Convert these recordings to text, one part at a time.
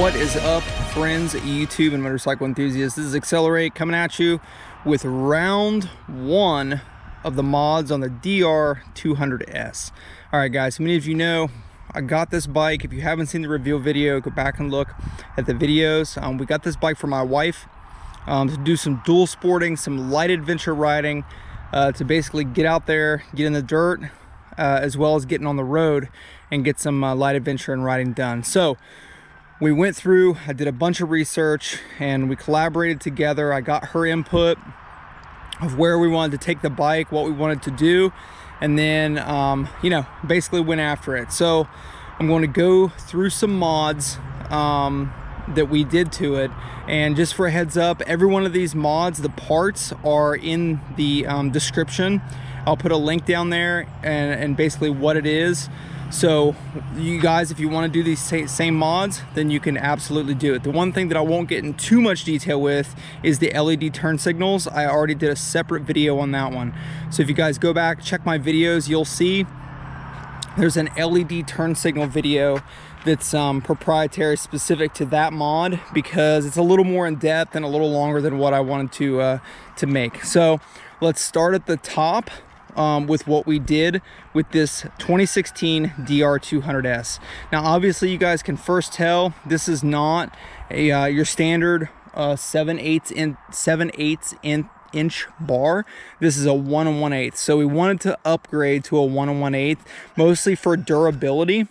What is up, friends, YouTube and motorcycle enthusiasts? This is Accelerate coming at you with round one of the mods on the DR200S. All right, guys, many of you know I got this bike. If you haven't seen the reveal video, go back and look at the videos. We got this bike for my wife to do some dual sporting, some light adventure riding, to basically get out there, get in the dirt, as well as getting on the road and get some light adventure and riding done. So we went through, I did a bunch of research and we collaborated together. I got her input of where we wanted to take the bike, what we wanted to do, and then you know, basically went after it. So I'm going to go through some mods that we did to it, and just for a heads up, every one of these mods, the parts are in the description. I'll put a link down there and basically what it is. So you guys, if you want to do these same mods, then you can absolutely do it. The one thing that I won't get in too much detail with is the LED turn signals. I already did a separate video on that one. So if you guys go back, check my videos, you'll see there's an LED turn signal video that's proprietary, specific to that mod, because it's a little more in depth and a little longer than what I wanted to make. So let's start at the top with what we did with this 2016 DR200S. Now obviously you guys can first tell this is not a your standard 7/8 inch bar. This is a 1 1/8. So we wanted to upgrade to a 1 1/8, mostly for durability,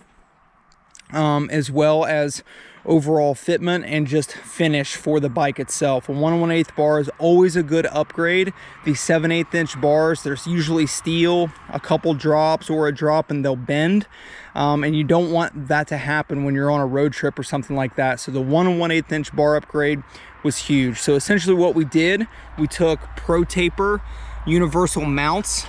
as well as overall fitment and just finish for the bike itself. A 1 1/8 bar is always a good upgrade. The 7/8 inch bars, there's usually steel, a couple drops or a drop and they'll bend, and you don't want that to happen when you're on a road trip or something like that. So the 1 1/8 inch bar upgrade was huge. So essentially what we did, we took Pro Taper universal mounts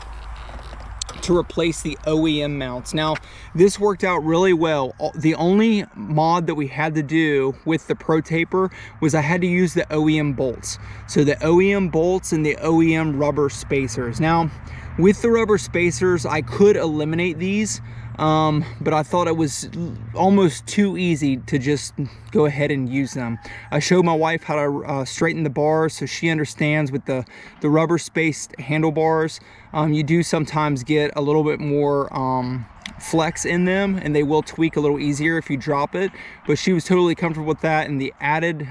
to replace the OEM mounts. Now this worked out really well. The only mod that we had to do with the Pro Taper was I had to use the OEM bolts. So the OEM bolts and the OEM rubber spacers. Now with the rubber spacers I could eliminate these, but I thought it was almost too easy to just go ahead and use them. I showed my wife how to straighten the bars, so she understands with the rubber spaced handlebars, you do sometimes get a little bit more flex in them, and they will tweak a little easier if you drop it, but she was totally comfortable with that, and the added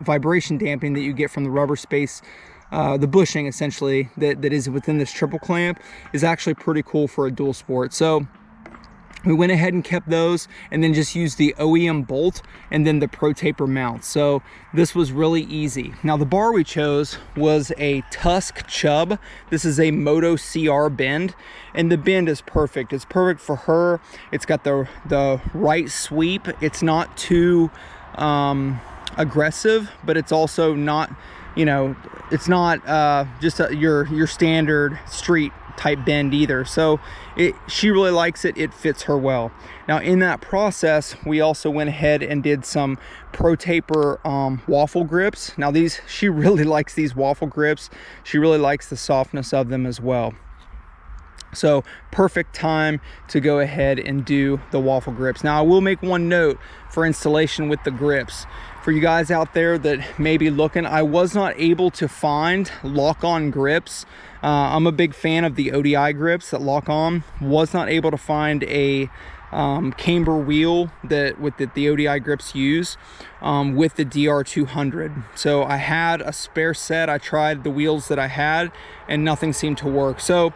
vibration damping that you get from the rubber space, the bushing essentially that is within this triple clamp, is actually pretty cool for a dual sport. So we went ahead and kept those, and then just used the OEM bolt and then the Pro Taper mount. So this was really easy. Now the bar we chose was a Tusk Chub. This is a Moto CR bend, and the bend is perfect. It's perfect for her. It's got the right sweep. It's not too aggressive, but it's also not, you know, it's not just your standard street type bend either. So she really likes it. It fits her well. Now in that process, we also went ahead and did some Pro Taper waffle grips. Now she really likes these waffle grips. She really likes the softness of them as well. So perfect time to go ahead and do the waffle grips. Now I will make one note for installation with the grips. For you guys out there that may be looking, I was not able to find lock-on grips. I'm a big fan of the ODI grips that lock on. Was not able to find a camber wheel that the ODI grips use with the DR200. So I had a spare set. I tried the wheels that I had and nothing seemed to work. So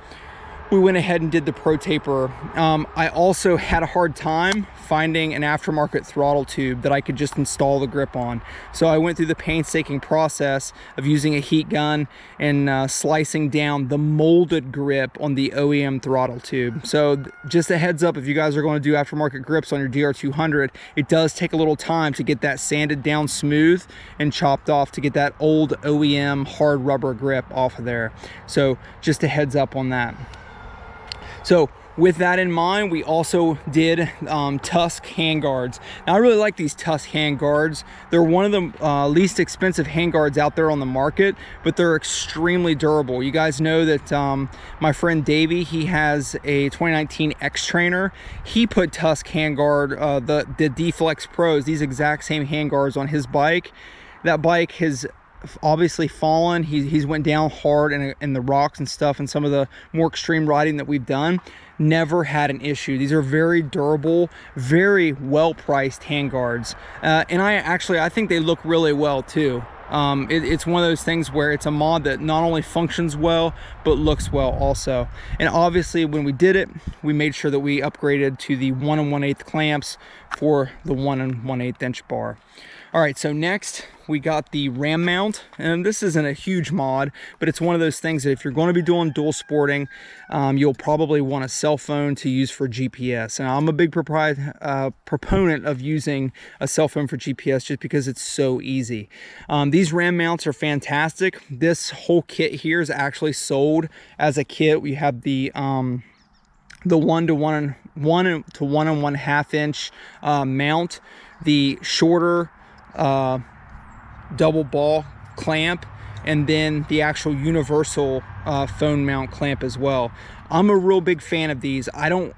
we went ahead and did the Pro Taper. I also had a hard time finding an aftermarket throttle tube that I could just install the grip on. So I went through the painstaking process of using a heat gun and slicing down the molded grip on the OEM throttle tube. So just a heads up, if you guys are going to do aftermarket grips on your DR200, it does take a little time to get that sanded down smooth and chopped off to get that old OEM hard rubber grip off of there. So just a heads up on that. So with that in mind, we also did Tusk handguards. Now, I really like these Tusk handguards. They're one of the least expensive handguards out there on the market, but they're extremely durable. You guys know that my friend Davey, he has a 2019 X-Trainer. He put Tusk handguard, the D-Flex Pros, these exact same handguards on his bike. That bike has obviously fallen. He's went down hard in the rocks and stuff, and some of the more extreme riding that we've done. Never had an issue. These are very durable, very well priced handguards, and I think they look really well too. It's one of those things where it's a mod that not only functions well but looks well also. And obviously when we did it, we made sure that we upgraded to the 1 1/8 clamps for the 1 1/8 inch bar. All right, so next we got the ram mount, and this isn't a huge mod, but it's one of those things that if you're going to be doing dual sporting, you'll probably want a cell phone to use for GPS. And I'm a big proponent of using a cell phone for GPS just because it's so easy. These ram mounts are fantastic. This whole kit here is actually sold as a kit. We have the 1 to 1 1/2 inch mount, the shorter double ball clamp, and then the actual universal phone mount clamp as well. I'm a real big fan of these. I don't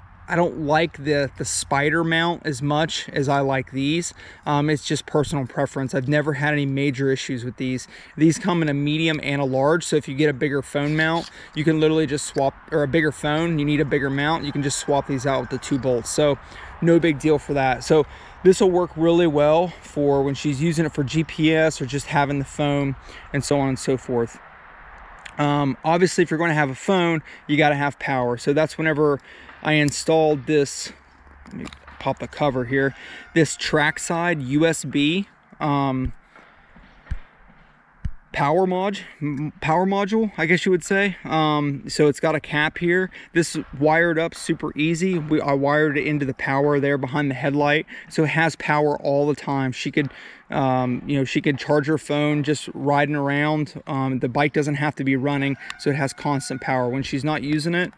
like the spider mount as much as I like these. It's just personal preference. I've never had any major issues with these. These come in a medium and a large, so if you get a bigger phone mount, you can literally just swap, or a bigger phone, you need a bigger mount, you can just swap these out with the 2 bolts. So no big deal for that. So this will work really well for when she's using it for GPS or just having the phone and so on and so forth. Obviously, if you're going to have a phone, you got to have power. So that's whenever I installed this, let me pop the cover here, this Trackside USB power module, I guess you would say. So it's got a cap here. This wired up super easy. I wired it into the power there behind the headlight, so it has power all the time. She could she could charge her phone just riding around. The bike doesn't have to be running, so it has constant power. When she's not using it,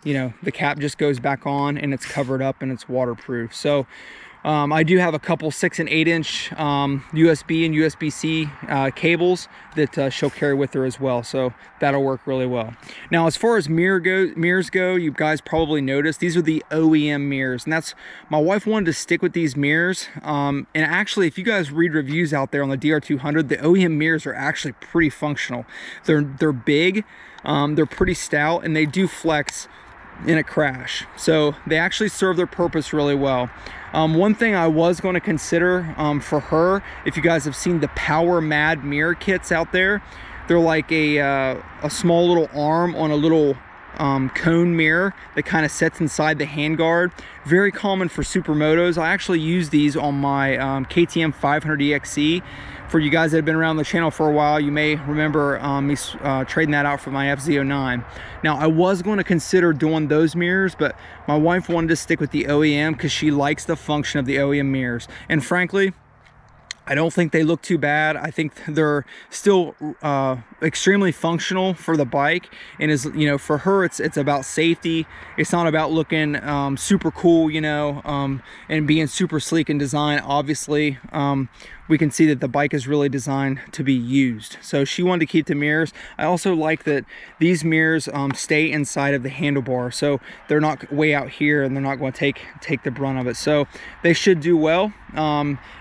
the cap just goes back on and it's covered up and it's waterproof. So I do have a couple 6 and 8 inch USB and USB-C cables that she'll carry with her as well, so that'll work really well. Now, as far as mirrors go, you guys probably noticed these are the OEM mirrors, and my wife wanted to stick with these mirrors. And actually, if you guys read reviews out there on the DR200, the OEM mirrors are actually pretty functional. They're big, they're pretty stout, and they do flex in a crash, so they actually serve their purpose really well. One thing I was going to consider for her, if you guys have seen the Power Mad mirror kits out there, they're like a small little arm on a little cone mirror that kind of sits inside the handguard. Very common for supermotos. I actually use these on my KTM 500 EXC. For you guys that have been around the channel for a while, you may remember me trading that out for my FZ09. Now, I was going to consider doing those mirrors, but my wife wanted to stick with the OEM because she likes the function of the OEM mirrors. And frankly, I don't think they look too bad. I think they're still extremely functional for the bike, and for her it's about safety. It's not about looking super cool, and being super sleek in design. Obviously, we can see that the bike is really designed to be used. So she wanted to keep the mirrors. I also like that these mirrors stay inside of the handlebar, so they're not way out here and they're not going to take the brunt of it. So they should do well.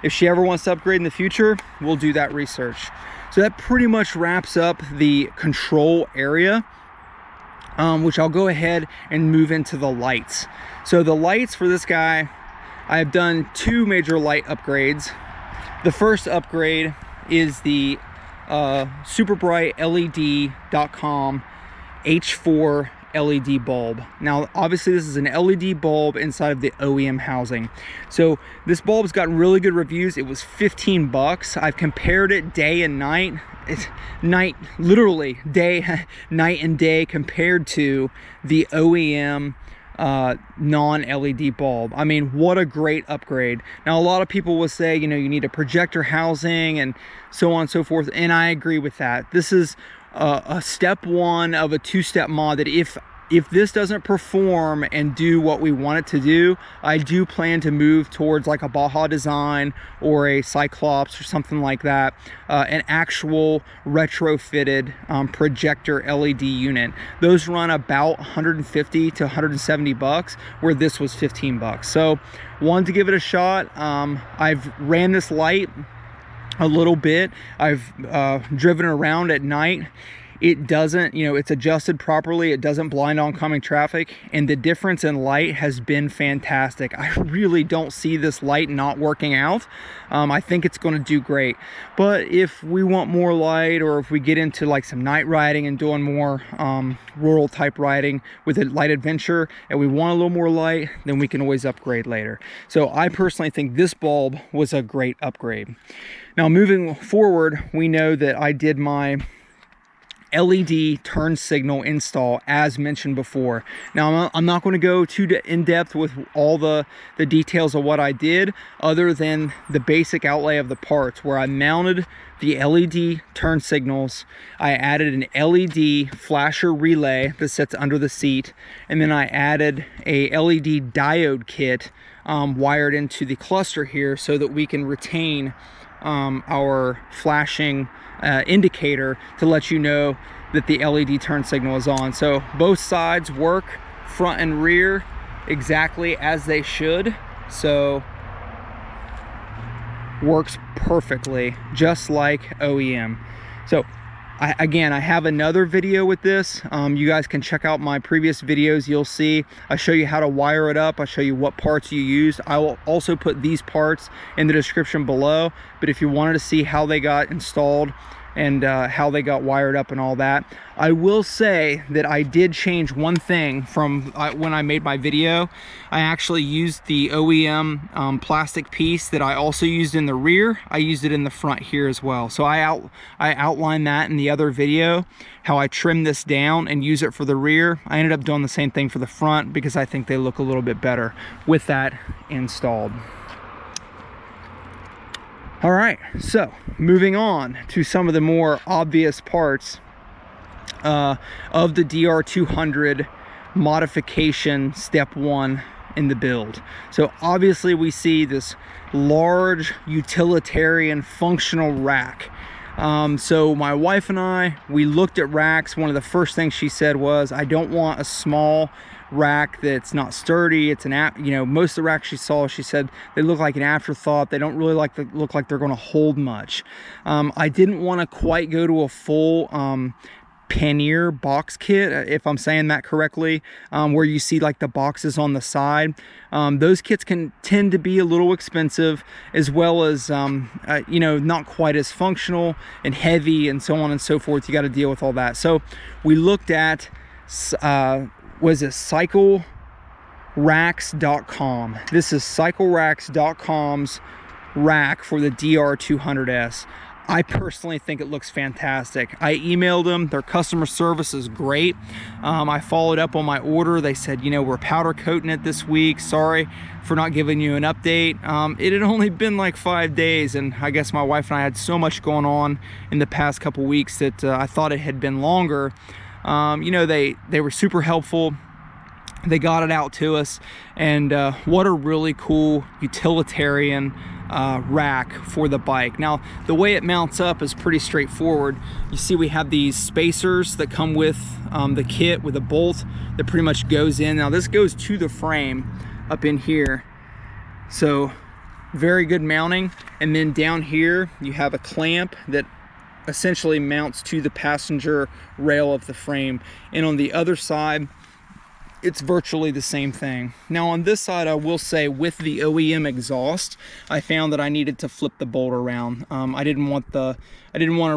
If she ever wants to upgrade in the future, we'll do that research. So that pretty much wraps up the control area, which I'll go ahead and move into the lights. So the lights for this guy, I've done 2 major light upgrades. The first upgrade is the super bright LED.com H4 LED bulb. Now, obviously this is an LED bulb inside of the OEM housing. So this bulb's gotten really good reviews. It was 15 bucks. I've compared it day and night. It's literally night and day compared to the OEM non-LED bulb. I mean, what a great upgrade. Now, a lot of people will say, you need a projector housing and so on and so forth, and I agree with that. This is a step 1 of a 2-step mod that if if this doesn't perform and do what we want it to do, I do plan to move towards like a Baja design or a Cyclops or something like that, an actual retrofitted projector LED unit. Those run about 150 to 170 bucks, where this was 15 bucks. So wanted to give it a shot. I've ran this light a little bit. I've driven around at night. It doesn't, you know, it's adjusted properly. It doesn't blind oncoming traffic, and the difference in light has been fantastic. I really don't see this light not working out. I think it's going to do great. But if we want more light, or if we get into like some night riding and doing more rural type riding with a light adventure, and we want a little more light, then we can always upgrade later. So I personally think this bulb was a great upgrade. Now moving forward, we know that I did my LED turn signal install as mentioned before. Now I'm not going to go too in depth with all the details of what I did, other than the basic outlay of the parts, where I mounted the LED turn signals. I added an LED flasher relay that sits under the seat, and then I added a LED diode kit wired into the cluster here, so that we can retain our flashing indicator to let you know that the LED turn signal is on. So both sides work, front and rear, exactly as they should. So works perfectly, just like OEM. So again, I have another video with this. You guys can check out my previous videos. You'll see I show you how to wire it up. I show you what parts you used. I will also put these parts in the description below, but if you wanted to see how they got installed and how they got wired up and all that, I will say that I did change one thing from when I made my video. I actually used the OEM plastic piece that I also used in the rear. I used it in the front here as well. So I outlined that in the other video, how I trimmed this down and use it for the rear. I ended up doing the same thing for the front because I think they look a little bit better with that installed. All right, so moving on to some of the more obvious parts of the DR200 modification step 1 in the build. So obviously we see this large utilitarian functional rack. So my wife and I, we looked at racks. One of the first things she said was, I don't want a small rack that's not sturdy. It's you know, most of the racks she saw, she said they look like an afterthought. They don't really look like they're going to hold much. I didn't want to quite go to a full pannier box kit, if I'm saying that correctly, where you see like the boxes on the side. Those kits can tend to be a little expensive, as well as you know, not quite as functional and heavy and so on and so forth. You got to deal with all that. So we looked at was it CycleRacks.com. This is CycleRacks.com's rack for the DR200S. I personally think it looks fantastic. I emailed them. Their customer service is great. I followed up on my order. They said, you know, we're powder coating it this week. Sorry for not giving you an update. It had only been like 5 days, and I guess my wife and I had so much going on in the past couple weeks that I thought it had been longer. You know, they were super helpful. They got it out to us, and what a really cool utilitarian rack for the bike. Now the way it mounts up is pretty straightforward. You see we have these spacers that come with the kit, with a bolt that pretty much goes in. Now this goes to the frame up in here, so very good mounting. And then down here you have a clamp that essentially mounts to the passenger rail of the frame, and on the other side it's virtually the same thing. Now on this side, I will say, with the OEM exhaust, I found that I needed to flip the bolt around. I didn't want to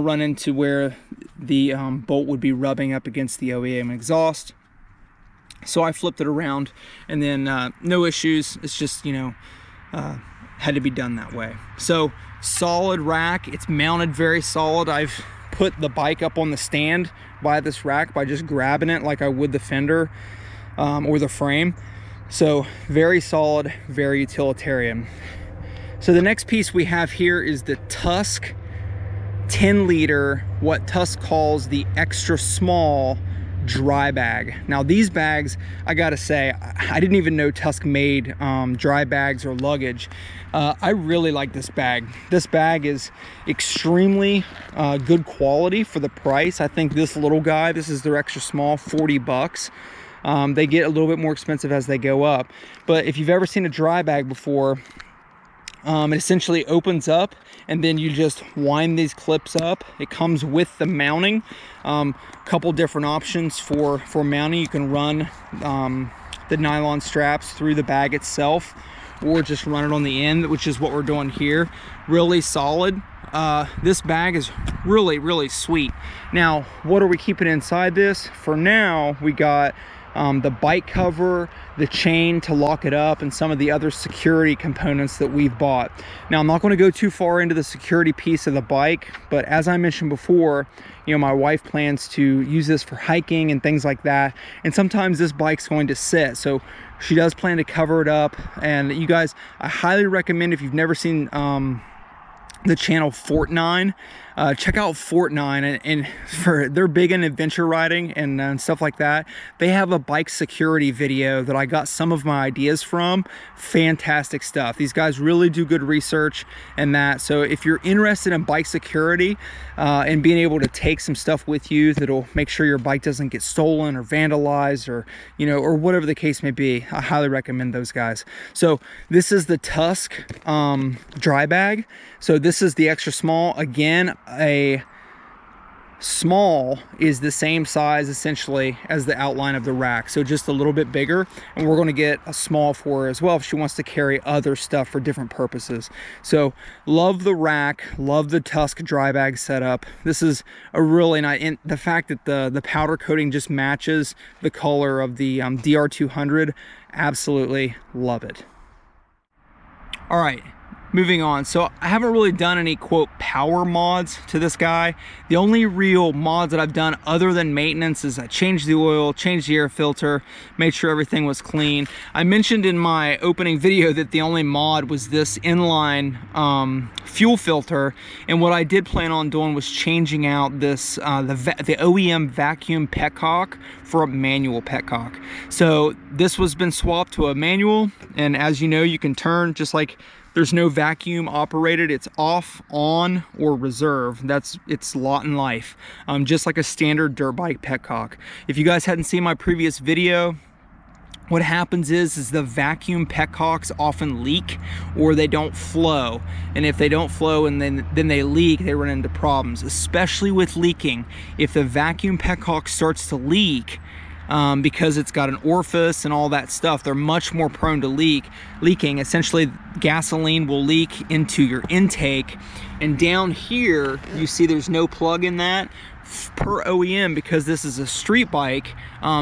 run into where the bolt would be rubbing up against the OEM exhaust, so I flipped it around, and then no issues. It's just, you know, had to be done that way. So solid rack. It's mounted very solid. I've put the bike up on the stand by this rack by just grabbing it like I would the fender or the frame. So very solid, very utilitarian. So the next piece we have here is the Tusk 10 liter, what Tusk calls the extra small dry bag. Now these bags, I gotta say, I didn't even know Tusk made dry bags or luggage. I really like this bag. This bag is extremely good quality for the price. I think this little guy, this is their extra small, 40 bucks. They get a little bit more expensive as they go up. But if you've ever seen a dry bag before, it essentially opens up and then you just wind these clips up. It comes with the mounting. Couple different options for mounting. You can run the nylon straps through the bag itself, or just run it on the end, which is what we're doing here. Really solid. This bag is really sweet. Now, what are we keeping inside this? For now, we got the bike cover, the chain to lock it up, and some of the other security components that we've bought. Now, I'm not going to go too far into the security piece of the bike, but as I mentioned before, you know, my wife plans to use this for hiking and things like that, and sometimes this bike's going to sit, so she does plan to cover it up. And you guys, I highly recommend, if you've never seen the channel Fort9, check out Fort9, and they're big in adventure riding and stuff like that. They have a bike security video that I got some of my ideas from. Fantastic stuff. These guys really do good research and that. So if you're interested in bike security and being able to take some stuff with you that'll make sure your bike doesn't get stolen or vandalized, or, you know, or whatever the case may be, I highly recommend those guys. So this is the Tusk dry bag. So this is the extra small. Again, a small is the same size essentially as the outline of the rack, so just a little bit bigger, and we're going to get a small for her as well if she wants to carry other stuff for different purposes. So love the rack, love the Tusk dry bag setup. This is a really nice, and the fact that the powder coating just matches the color of the DR200, absolutely love it. All right, moving on. So I haven't really done any quote power mods to this guy. The only real mods that I've done other than maintenance is I changed the oil, changed the air filter, made sure everything was clean. I mentioned in my opening video that the only mod was this inline fuel filter, and what I did plan on doing was changing out this the OEM vacuum petcock for a manual petcock. So this was been swapped to a manual, and as you know, you can turn just like, there's no vacuum operated, it's off, on, or reserve. It's lot in life, just like a standard dirt bike petcock. If you guys hadn't seen my previous video, what happens is the vacuum petcocks often leak or they don't flow. And if they don't flow and then they leak, they run into problems, especially with leaking. If the vacuum petcock starts to leak, because it's got an orifice and all that stuff, they're much more prone to leaking. Essentially, gasoline will leak into your intake, and down here you see there's no plug in that. Per OEM, because this is a street bike,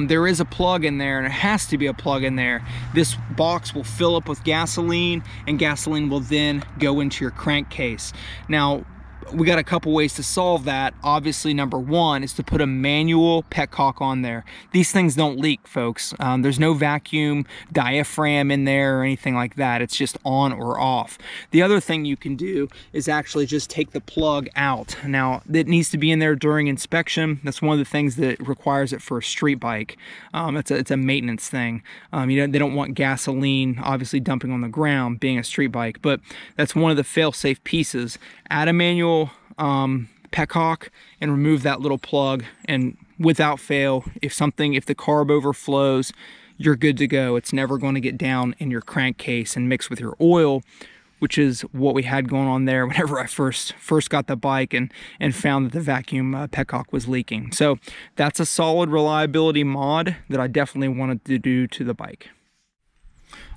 there is a plug in there, and it has to be a plug in there. This box will fill up with gasoline, and gasoline will then go into your crankcase. Now, we got a couple ways to solve that. Obviously, number one is to put a manual petcock on there. These things don't leak, folks. There's no vacuum diaphragm in there or anything like that. It's just on or off. The other thing you can do is actually just take the plug out. Now, it needs to be in there during inspection. That's one of the things that requires it for a street bike. It's a maintenance thing. They don't want gasoline obviously dumping on the ground being a street bike, but that's one of the fail-safe pieces. Add a manual petcock and remove that little plug, and without fail, if the carb overflows, you're good to go. It's never going to get down in your crankcase and mix with your oil, which is what we had going on there whenever I first got the bike and found that the vacuum petcock was leaking. So that's a solid reliability mod that I definitely wanted to do to the bike.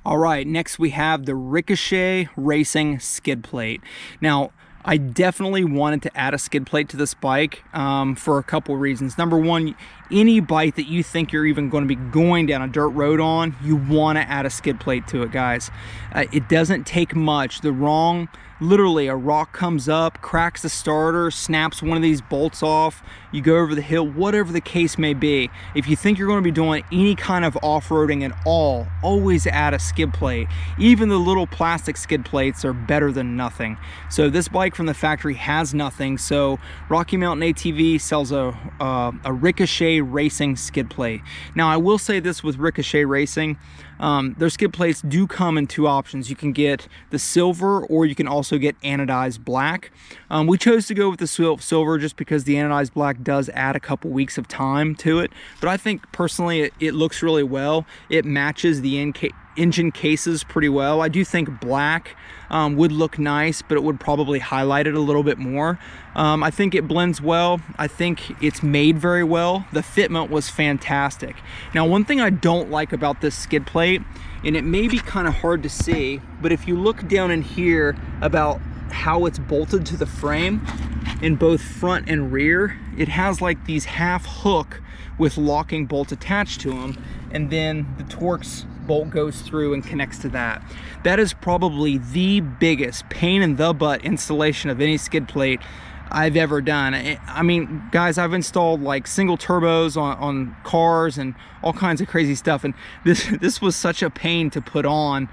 All right, next we have the Ricochet Racing skid plate. Now, I definitely wanted to add a skid plate to this bike for a couple reasons. Number one, any bike that you think you're even going to be going down a dirt road on, you want to add a skid plate to it, guys. It doesn't take much. Literally a rock comes up, cracks the starter, snaps one of these bolts off, you go over the hill, whatever the case may be. If you think you're going to be doing any kind of off-roading at all, always add a skid plate. Even the little plastic skid plates are better than nothing. So this bike from the factory has nothing. So Rocky Mountain ATV sells a Ricochet Ricochet Racing skid plate. Now I will say this with Ricochet Racing, their skid plates do come in two options. You can get the silver, or you can also get anodized black. We chose to go with the silver just because the anodized black does add a couple weeks of time to it, but I think personally it looks really well. It matches the engine cases pretty well. I do think black would look nice, but it would probably highlight it a little bit more. I think it blends well. I think it's made very well. The fitment was fantastic. Now, one thing I don't like about this skid plate, and it may be kind of hard to see, but if you look down in here about how it's bolted to the frame in both front and rear, it has like these half hook with locking bolts attached to them, and then the Torx bolt goes through and connects to that. That is probably the biggest pain in the butt installation of any skid plate I've ever done. I mean, guys, I've installed like single turbos on cars and all kinds of crazy stuff, and this was such a pain to put on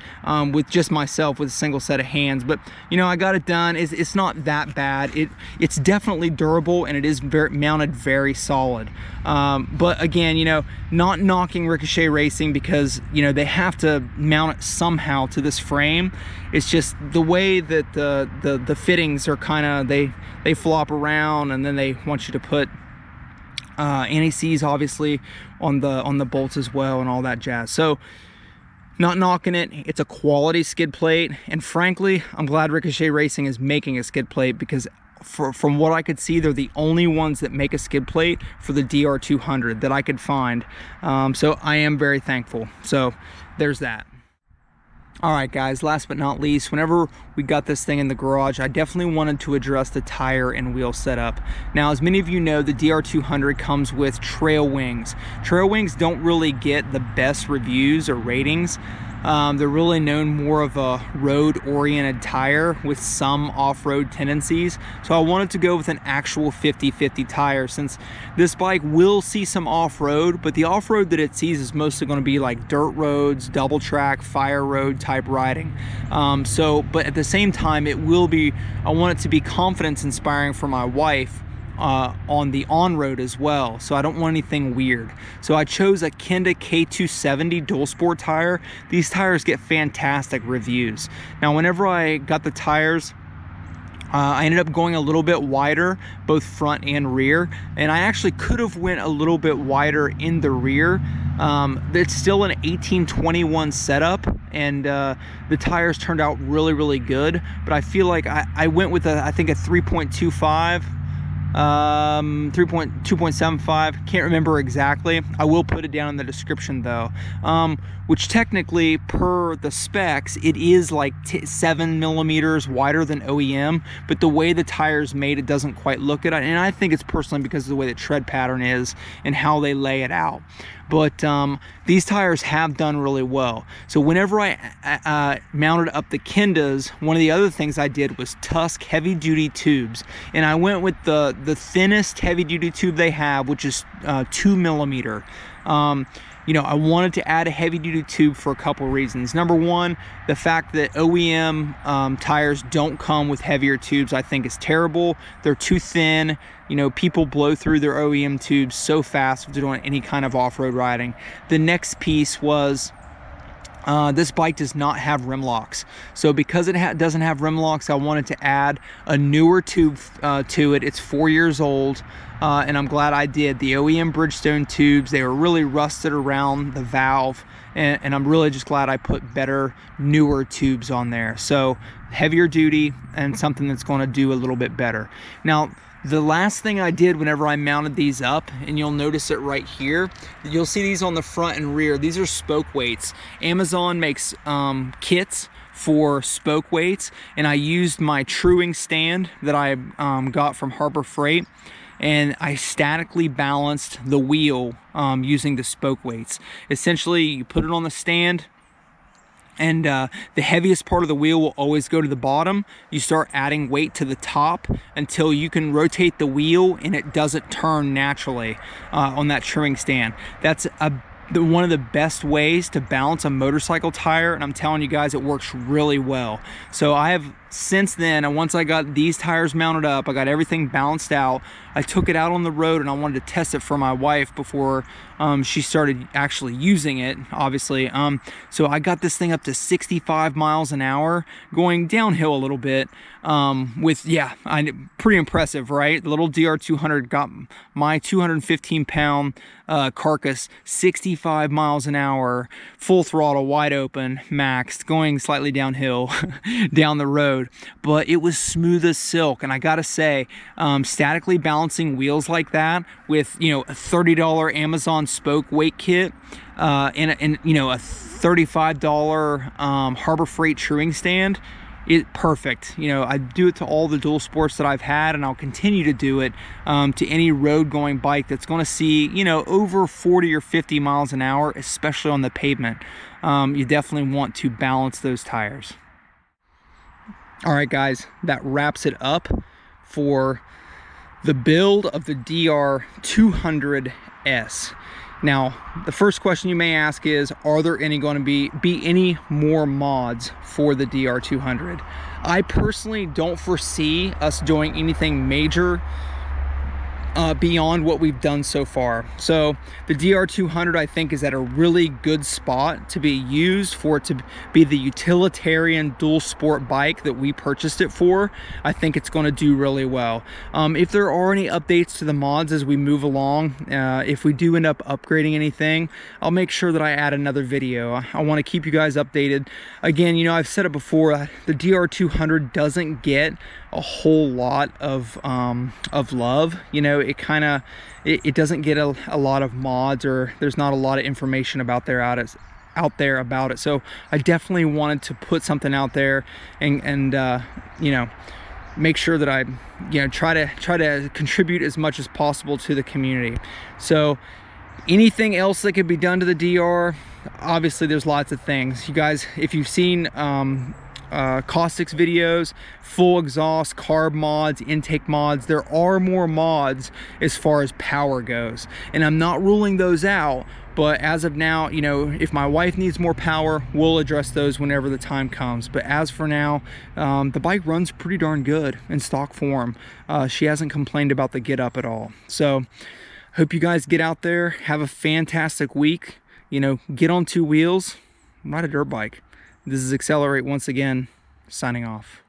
with just myself with a single set of hands. But you know, I got it done. It's not that bad. It's definitely durable, and it is mounted very solid. But again, you know, not knocking Ricochet Racing, because you know they have to mount it somehow to this frame. It's just the way that the fittings are kind of, they flop around, and then they want you to put anti-seize obviously on the bolts as well and all that jazz. So not knocking it, it's a quality skid plate, and frankly I'm glad Ricochet Racing is making a skid plate, because from what I could see, they're the only ones that make a skid plate for the DR200 that I could find. So I am very thankful. So there's that. All right, guys, last but not least, whenever we got this thing in the garage, I definitely wanted to address the tire and wheel setup. Now, as many of you know, the DR200 comes with trail wings. Trail wings don't really get the best reviews or ratings. They're really known more of a road-oriented tire with some off-road tendencies. So I wanted to go with an actual 50-50 tire, since this bike will see some off-road, but the off-road that it sees is mostly going to be like dirt roads, double track, fire road type riding. But at the same time, it will be, I want it to be confidence inspiring for my wife on the on-road as well, so I don't want anything weird. So I chose a Kenda K270 dual sport tire. These tires get fantastic reviews. Now, whenever I got the tires, I ended up going a little bit wider, both front and rear, and I actually could have went a little bit wider in the rear. It's still an 1821 setup, and the tires turned out really good, but I feel like I went with I think a 3.25, 2.75, can't remember exactly. I will put it down in the description though, which technically per the specs it is like 7 millimeters wider than OEM, but the way the tire's made, it doesn't quite look it, and I think it's personally because of the way the tread pattern is and how they lay it out. But these tires have done really well. So whenever I mounted up the Kendas, one of the other things I did was Tusk heavy duty tubes, and I went with the thinnest heavy duty tube they have, which is 2 millimeter. You know, I wanted to add a heavy duty tube for a couple reasons. Number one, the fact that OEM tires don't come with heavier tubes, I think is terrible. They're too thin. You know, people blow through their OEM tubes so fast if they're doing any kind of off-road riding. The next piece was this bike does not have rim locks. So because it doesn't have rim locks, I wanted to add a newer tube to it. It's 4 years old, and I'm glad I did. The OEM Bridgestone tubes, they were really rusted around the valve, and I'm really just glad I put better, newer tubes on there. So heavier duty and something that's going to do a little bit better. Now, the last thing I did whenever I mounted these up, and you'll notice it right here, you'll see these on the front and rear. These are spoke weights. Amazon makes kits for spoke weights, and I used my truing stand that I got from Harbor Freight, and I statically balanced the wheel using the spoke weights. Essentially, you put it on the stand, and the heaviest part of the wheel will always go to the bottom. You start adding weight to the top until you can rotate the wheel and it doesn't turn naturally on that trimming stand. That's one of the best ways to balance a motorcycle tire, and I'm telling you guys, it works really well. So I have since then, and once I got these tires mounted up, I got everything balanced out, I took it out on the road and I wanted to test it for my wife before she started actually using it, obviously. So I got this thing up to 65 miles an hour, going downhill a little bit, pretty impressive, right? The little DR200 got my 215-pound carcass 65 miles an hour, full throttle, wide open, maxed, going slightly downhill down the road. But it was smooth as silk, and I gotta say, statically balancing wheels like that with, you know, a $30 Amazon spoke weight kit and you know, a $35 Harbor Freight truing stand, perfect. You know, I do it to all the dual sports that I've had, and I'll continue to do it to any road going bike that's going to see, you know, over 40 or 50 miles an hour, especially on the pavement. You definitely want to balance those tires. All right, guys, that wraps it up for the build of the DR200S. Now, the first question you may ask is, are there going to be any more mods for the DR200? I personally don't foresee us doing anything major beyond what we've done so far. So the DR200, I think, is at a really good spot to be used for it to be the utilitarian dual sport bike that we purchased it for. I think it's going to do really well. If there are any updates to the mods as we move along, if we do end up upgrading anything, I'll make sure that I add another video. I want to keep you guys updated. Again, you know, I've said it before, the DR200 doesn't get a whole lot of love. You know, it doesn't get a lot of mods, or there's not a lot of information out there about it. So I definitely wanted to put something out there and you know, make sure that I, you know, try to contribute as much as possible to the community. So anything else that could be done to the DR, obviously there's lots of things. You guys, if you've seen caustics videos, full exhaust, carb mods, intake mods, there are more mods as far as power goes, and I'm not ruling those out. But as of now, you know, if my wife needs more power, we'll address those whenever the time comes. But as for now, the bike runs pretty darn good in stock form. She hasn't complained about the get up at all. So hope you guys get out there, have a fantastic week, you know, get on two wheels, ride a dirt bike. This is Accelerate once again, signing off.